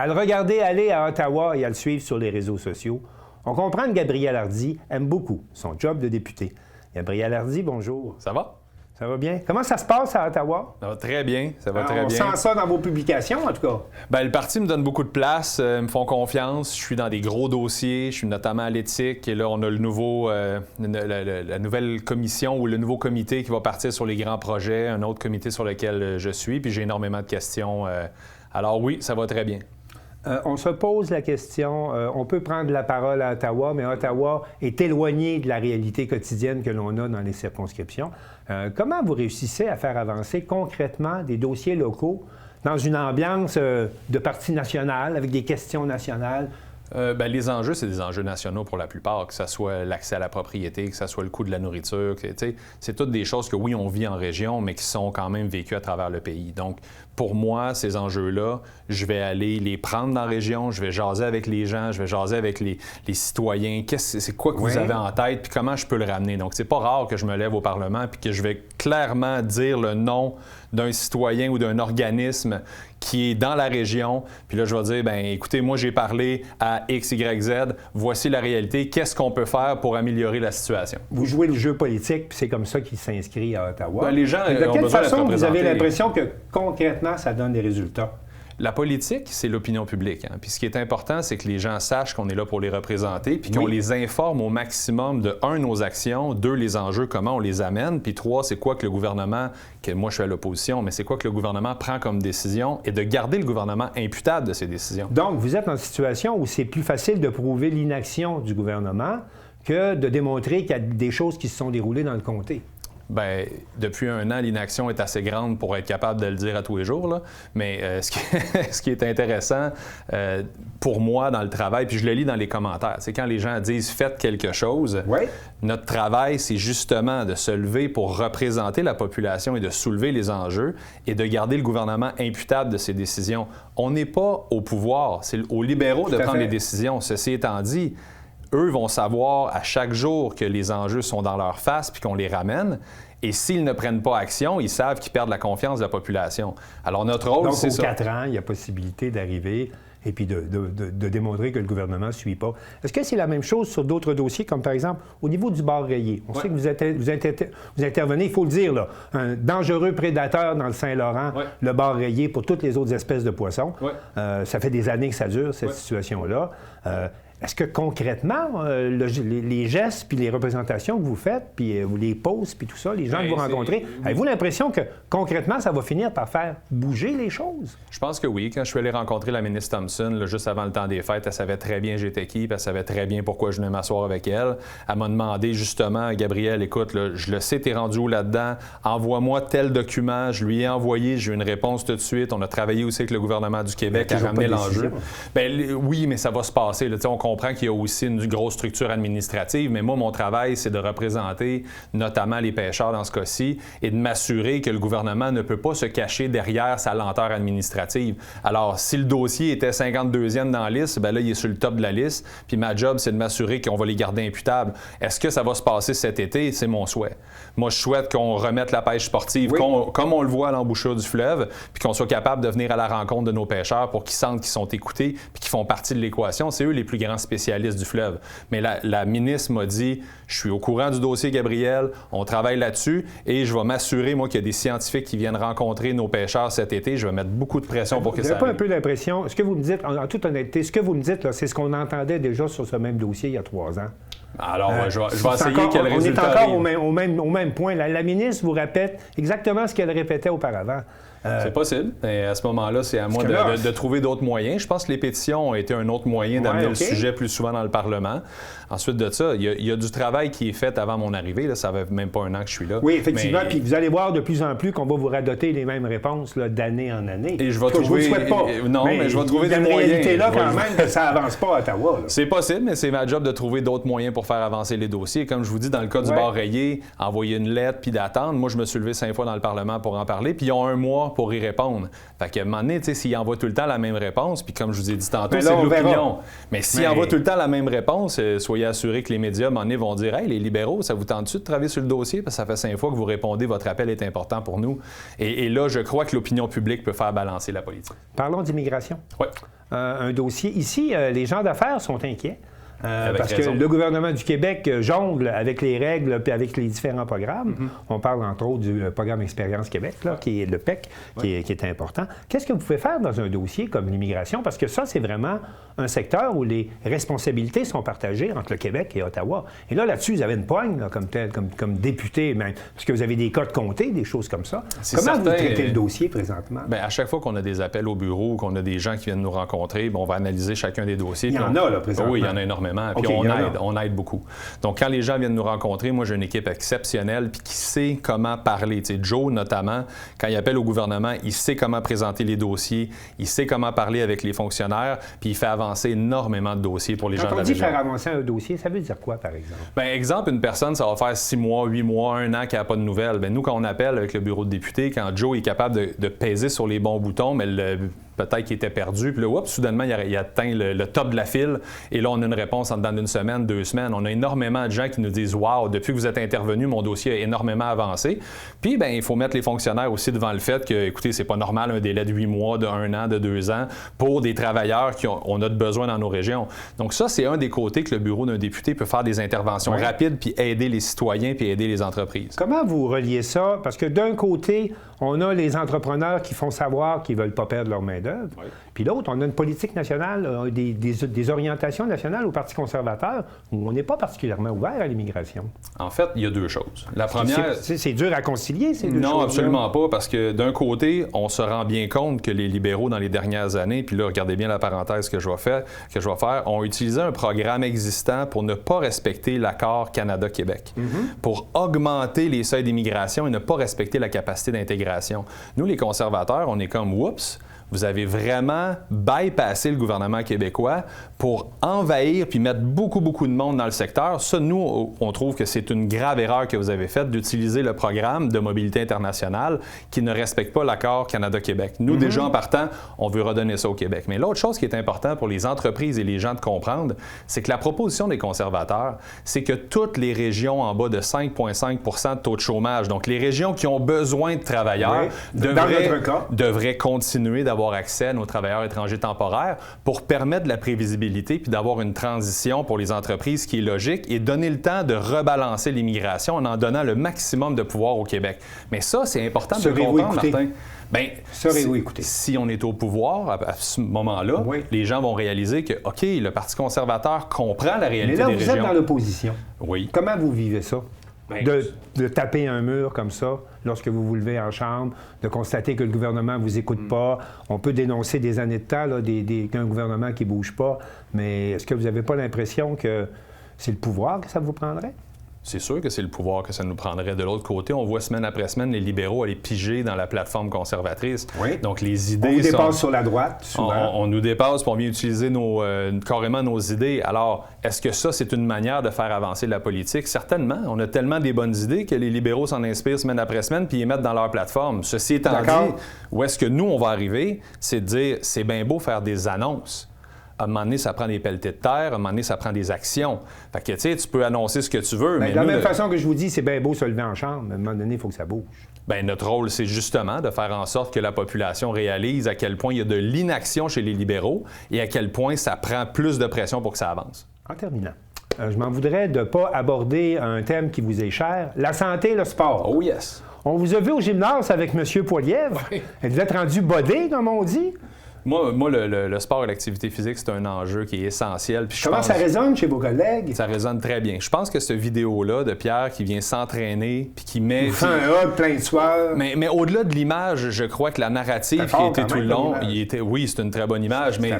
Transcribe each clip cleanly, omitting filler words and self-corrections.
À le regarder aller à Ottawa et à le suivre sur les réseaux sociaux, on comprend que Gabriel Hardy aime beaucoup son job de député. Gabriel Hardy, bonjour. Ça va? Ça va bien? Comment ça se passe à Ottawa? Ça va très bien, ça va très On bien. sent ça dans vos publications, en tout cas. Bien, le parti me donne beaucoup de place, me font confiance. Je suis dans des gros dossiers, je suis notamment à l'éthique. Et là, on a le nouveau, la nouvelle commission ou le nouveau comité qui va partir sur les grands projets, un autre comité sur lequel je suis. Puis j'ai énormément de questions. Alors oui, ça va très bien. On se pose la question, on peut prendre la parole à Ottawa, mais Ottawa est éloigné de la réalité quotidienne que l'on a dans les circonscriptions. Comment vous réussissez à faire avancer concrètement des dossiers locaux dans une ambiance de parti national, avec des questions nationales? Les enjeux, c'est des enjeux nationaux pour la plupart, que ce soit l'accès à la propriété, que ce soit le coût de la nourriture. C'est toutes des choses que, oui, on vit en région, mais qui sont quand même vécues à travers le pays. Donc, pour moi, ces enjeux-là, je vais aller les prendre dans la région, je vais jaser avec les gens, je vais jaser avec les citoyens. C'est quoi que vous avez en tête, puis comment je peux le ramener? Donc, c'est pas rare que je me lève au Parlement puis que je vais clairement dire le nom d'un citoyen ou d'un organisme qui est dans la région. Puis là, je vais dire, bien, écoutez, moi, j'ai parlé à X, Y, Z. Voici la réalité. Qu'est-ce qu'on peut faire pour améliorer la situation? Vous jouez le jeu politique, puis c'est comme ça qu'il s'inscrit à Ottawa. Les gens de ont quelle besoin façon d'être vous avez représentés. l'impression que, concrètement, ça donne des résultats? La politique, c'est l'opinion publique. Puis ce qui est important, c'est que les gens sachent qu'on est là pour les représenter, puis qu'on les informe au maximum de, un, nos actions, deux, les enjeux, comment on les amène, puis trois, c'est quoi que le gouvernement, que moi je suis à l'opposition, mais c'est quoi que le gouvernement prend comme décision et de garder le gouvernement imputable de ses décisions. Donc, vous êtes dans une situation où c'est plus facile de prouver l'inaction du gouvernement que de démontrer qu'il y a des choses qui se sont déroulées dans le comté. Bien, depuis un an, l'inaction est assez grande pour être capable de le dire à tous les jours. Là. Mais ce qui est intéressant pour moi dans le travail, puis je le lis dans les commentaires, c'est quand les gens disent « faites quelque chose notre travail, c'est justement de se lever pour représenter la population et de soulever les enjeux et de garder le gouvernement imputable de ses décisions. On n'est pas au pouvoir, c'est aux libéraux de prendre les décisions. Ceci étant dit, eux vont savoir à chaque jour que les enjeux sont dans leur face puis qu'on les ramène. Et s'ils ne prennent pas action, ils savent qu'ils perdent la confiance de la population. Alors, notre rôle, c'est ça. Donc, aux 4 ans, il y a possibilité d'arriver et puis de démontrer que le gouvernement ne suit pas. Est-ce que c'est la même chose sur d'autres dossiers, comme par exemple au niveau du bar rayé? On sait que vous intervenez, il faut le dire, là, un dangereux prédateur dans le Saint-Laurent, le bar rayé pour toutes les autres espèces de poissons. Ça fait des années que ça dure, cette situation-là. Est-ce que concrètement, les gestes puis les représentations que vous faites, puis les posts, puis tout ça, les gens que vous rencontrez, avez-vous l'impression que concrètement, ça va finir par faire bouger les choses? Je pense que oui. Quand je suis allé rencontrer la ministre Thompson, là, juste avant le temps des fêtes, elle savait très bien j'étais qui, puis elle savait très bien pourquoi je venais m'asseoir avec elle. Elle m'a demandé justement, Gabriel, écoute, là, je le sais, t'es rendu où là-dedans? Envoie-moi tel document. Je lui ai envoyé, j'ai eu une réponse tout de suite. On a travaillé aussi avec le gouvernement du Québec à ramener l'enjeu. Oui, mais ça va se passer. Là, on comprend qu'il y a aussi une grosse structure administrative, mais moi, mon travail, c'est de représenter notamment les pêcheurs dans ce cas-ci et de m'assurer que le gouvernement ne peut pas se cacher derrière sa lenteur administrative. Alors, si le dossier était 52e dans la liste, bien là, il est sur le top de la liste, puis ma job, c'est de m'assurer qu'on va les garder imputables. Est-ce que ça va se passer cet été? C'est mon souhait. Moi, je souhaite qu'on remette la pêche sportive comme on le voit à l'embouchure du fleuve, puis qu'on soit capable de venir à la rencontre de nos pêcheurs pour qu'ils sentent qu'ils sont écoutés, puis qu'ils font partie de l'équation. C'est eux les plus grands spécialistes du fleuve. Mais la ministre m'a dit, je suis au courant du dossier, Gabriel, on travaille là-dessus et je vais m'assurer, moi, qu'il y a des scientifiques qui viennent rencontrer nos pêcheurs cet été. Je vais mettre beaucoup de pression pour que ça arrive. Vous n'avez pas un peu l'impression, ce que vous me dites, en toute honnêteté, ce que vous me dites, c'est ce qu'on entendait déjà sur ce même dossier il y a 3 ans. Alors, je vais essayer quel résultat on est encore arrive. au même point. La ministre vous répète exactement ce qu'elle répétait auparavant. C'est possible. Et à ce moment-là, c'est à moi de trouver d'autres moyens. Je pense que les pétitions ont été un autre moyen d'amener le sujet plus souvent dans le Parlement. Ensuite de ça, il y a du travail qui est fait avant mon arrivée. Là. Ça fait même pas un an que je suis là. Oui, effectivement. Puis vous allez voir de plus en plus qu'on va vous radoter les mêmes réponses là, d'année en année. Et je vais trouver... Je vous le souhaite pas. Non, mais je vais trouver des moyens. Il y a une réalité là quand même que ça avance pas à Ottawa. Là. C'est possible, mais c'est ma job de trouver d'autres moyens pour faire avancer les dossiers. Comme je vous dis, dans le cas du bar rayé, envoyer une lettre puis d'attendre. Moi, je me suis levé 5 fois dans le Parlement pour en parler. Puis ils ont 1 mois pour y répondre. Fait qu'à un moment donné, s'il envoie tout le temps la même réponse, puis comme je vous ai dit tantôt, c'est de l'opinion. Mais s'il envoie tout le temps la même réponse, soyez assurés que les médias, à un moment donné, vont dire « Hey, les libéraux, ça vous tente-tu de travailler sur le dossier? Parce que ça fait 5 fois que vous répondez, votre appel est important pour nous. » Et là, je crois que l'opinion publique peut faire balancer la politique. Parlons d'immigration. Oui. un dossier. Ici, les gens d'affaires sont inquiets. Parce raison. que le gouvernement du Québec jongle avec les règles et avec les différents programmes. On parle entre autres du programme Expérience Québec, là, qui est le PEC, qui est important. Qu'est-ce que vous pouvez faire dans un dossier comme l'immigration? Parce que ça, c'est vraiment un secteur où les responsabilités sont partagées entre le Québec et Ottawa. Et là-dessus, vous avez une poigne là, comme député, même, parce que vous avez des cas de comté, des choses comme ça. Comment vous traitez le dossier présentement? Bien, à chaque fois qu'on a des appels au bureau, qu'on a des gens qui viennent nous rencontrer, bien, on va analyser chacun des dossiers. Il y en a, là, présentement. Oui, il y en a énormément. Puis on aide beaucoup. Donc, quand les gens viennent nous rencontrer, moi, j'ai une équipe exceptionnelle puis qui sait comment parler. Tu sais, Joe, notamment, quand il appelle au gouvernement, il sait comment présenter les dossiers, il sait comment parler avec les fonctionnaires, puis il fait avancer énormément de dossiers pour les gens de la région. Quand on dit faire avancer un dossier, ça veut dire quoi, par exemple? Bien, exemple, une personne, ça va faire 6 mois, 8 mois, 1 an qui n'a pas de nouvelles. Bien, nous, quand on appelle avec le bureau de député, quand Joe est capable de peser sur les bons boutons, mais peut-être qu'il était perdu, puis là, soudainement, il atteint le top de la file, et là, on a une réponse en dedans d'une semaine, 2 semaines. On a énormément de gens qui nous disent « Wow, depuis que vous êtes intervenu, mon dossier a énormément avancé. » Puis, bien, il faut mettre les fonctionnaires aussi devant le fait que, écoutez, c'est pas normal un délai de 8 mois, de 1 an, de 2 ans pour des travailleurs on a besoin dans nos régions. Donc ça, c'est un des côtés que le bureau d'un député peut faire des interventions rapides puis aider les citoyens puis aider les entreprises. Comment vous reliez ça? Parce que d'un côté, on a les entrepreneurs qui font savoir qu'ils ne veulent pas perdre leur main-d'œuvre. Oui. Puis l'autre, on a une politique nationale, des orientations nationales au Parti conservateur où on n'est pas particulièrement ouvert à l'immigration. En fait, il y a 2 choses. La première... C'est dur à concilier, ces 2 choses. Non, absolument pas, parce que d'un côté, on se rend bien compte que les libéraux, dans les dernières années, puis là, regardez bien la parenthèse que je vais faire, ont utilisé un programme existant pour ne pas respecter l'accord Canada-Québec, pour augmenter les seuils d'immigration et ne pas respecter la capacité d'intégration. Nous, les conservateurs, on est comme « Oups ». Vous avez vraiment bypassé le gouvernement québécois pour envahir puis mettre beaucoup de monde dans le secteur. Ça, nous, on trouve que c'est une grave erreur que vous avez faite d'utiliser le programme de mobilité internationale qui ne respecte pas l'accord Canada-Québec. Nous, déjà en partant, on veut redonner ça au Québec. Mais l'autre chose qui est importante pour les entreprises et les gens de comprendre, c'est que la proposition des conservateurs, c'est que toutes les régions en bas de 5,5 % de taux de chômage, donc les régions qui ont besoin de travailleurs, devraient continuer d'avoir accès à nos travailleurs étrangers temporaires pour permettre de la prévisibilité puis d'avoir une transition pour les entreprises qui est logique et donner le temps de rebalancer l'immigration en donnant le maximum de pouvoir au Québec. Mais ça, c'est important de comprendre, Martin. Bien, si on est au pouvoir à ce moment-là, les gens vont réaliser que, OK, le Parti conservateur comprend la réalité des régions. Mais là, vous êtes dans l'opposition. Oui. Comment vous vivez ça? De taper un mur comme ça lorsque vous vous levez en chambre, de constater que le gouvernement ne vous écoute pas. On peut dénoncer des années de temps qu'un gouvernement qui ne bouge pas, mais est-ce que vous n'avez pas l'impression que c'est le pouvoir que ça vous prendrait? C'est sûr que c'est le pouvoir que ça nous prendrait. De l'autre côté, on voit semaine après semaine les libéraux aller piger dans la plateforme conservatrice. Oui. Donc les idées... On vous dépasse sur la droite, souvent. On nous dépasse, puis on vient utiliser carrément nos idées. Alors, est-ce que ça, c'est une manière de faire avancer la politique? Certainement. On a tellement des bonnes idées que les libéraux s'en inspirent semaine après semaine, puis ils les mettent dans leur plateforme. Ceci étant dit, où est-ce que nous, on va arriver? C'est de dire, c'est bien beau faire des annonces. À un moment donné, ça prend des pelletés de terre. À un moment donné, ça prend des actions. Fait que, tu sais, tu peux annoncer ce que tu veux, mais de la même façon que je vous dis, c'est bien beau se lever en chambre, mais à un moment donné, il faut que ça bouge. Bien, notre rôle, c'est justement de faire en sorte que la population réalise à quel point il y a de l'inaction chez les libéraux et à quel point ça prend plus de pression pour que ça avance. En terminant, je m'en voudrais de ne pas aborder un thème qui vous est cher, la santé et le sport. Oh yes! On vous a vu au gymnase avec M. Poilievre. Oui. Vous êtes rendu bodé, comme on dit. Moi, le sport et l'activité physique, c'est un enjeu qui est essentiel. Puis Comment ça résonne chez vos collègues? Ça résonne très bien. Je pense que cette vidéo-là de Pierre qui vient s'entraîner puis qui met... Il fait un hug plein de sueur. Mais au-delà de l'image, je crois que la narrative qui était tout le long, oui, c'est une très bonne image, mais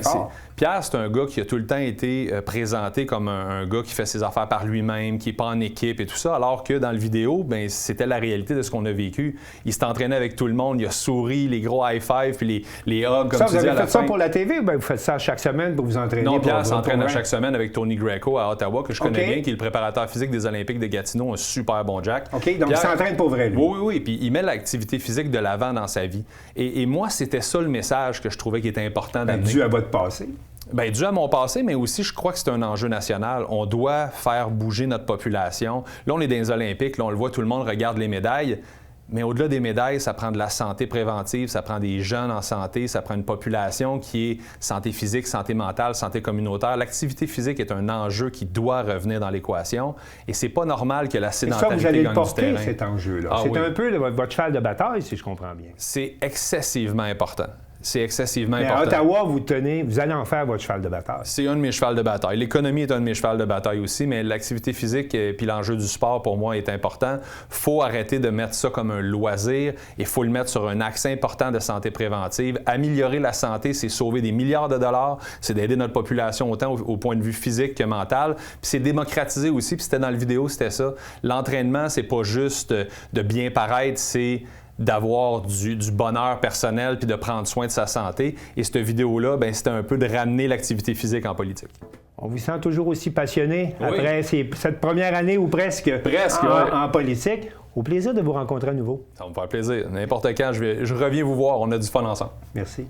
Pierre, c'est un gars qui a tout le temps été présenté comme un gars qui fait ses affaires par lui-même, qui n'est pas en équipe et tout ça, alors que dans le vidéo, ben, c'était la réalité de ce qu'on a vécu. Il s'est entraîné avec tout le monde, il a souri, les gros high-five puis les hugs, comme tu dis. Vous faites ça pour la TV ou bien vous faites ça chaque semaine pour vous entraîner? Non, Pierre s'entraîne à chaque semaine avec Tony Greco à Ottawa, que je connais bien, qui est le préparateur physique des Olympiques de Gatineau, un super bon Jack. OK, donc Pierre, il s'entraîne pour vrai, lui. Oui, puis il met l'activité physique de l'avant dans sa vie. Et moi, c'était ça le message que je trouvais qui était important d'amener. Dû à votre passé. Bien, dû à mon passé, mais aussi, je crois que c'est un enjeu national. On doit faire bouger notre population. Là, on est dans les Olympiques, là, on le voit, tout le monde regarde les médailles. Mais au-delà des médailles, ça prend de la santé préventive, ça prend des jeunes en santé, ça prend une population qui est santé physique, santé mentale, santé communautaire. L'activité physique est un enjeu qui doit revenir dans l'équation. Et c'est pas normal que la sédentarité gagne du terrain. Ça, vous allez le porter, terrain. cet enjeu-là. Ah, c'est oui. un peu votre cheval de bataille, si je comprends bien. C'est excessivement important. C'est excessivement Mais important. à Ottawa, vous allez en faire votre cheval de bataille. C'est un de mes chevals de bataille. L'économie est un de mes chevals de bataille aussi, mais l'activité physique et puis l'enjeu du sport, pour moi, est important. Il faut arrêter de mettre ça comme un loisir et il faut le mettre sur un axe important de santé préventive. Améliorer la santé, c'est sauver des milliards de dollars, c'est d'aider notre population autant au point de vue physique que mental. Puis c'est démocratiser aussi, puis c'était dans la vidéo, c'était ça. L'entraînement, c'est pas juste de bien paraître, c'est d'avoir du bonheur personnel puis de prendre soin de sa santé. Et cette vidéo-là, c'était un peu de ramener l'activité physique en politique. On vous sent toujours aussi passionné Oui. après cette première année ou presque, en politique. Au plaisir de vous rencontrer à nouveau. Ça va me faire plaisir. N'importe quand, je reviens vous voir. On a du fun ensemble. Merci.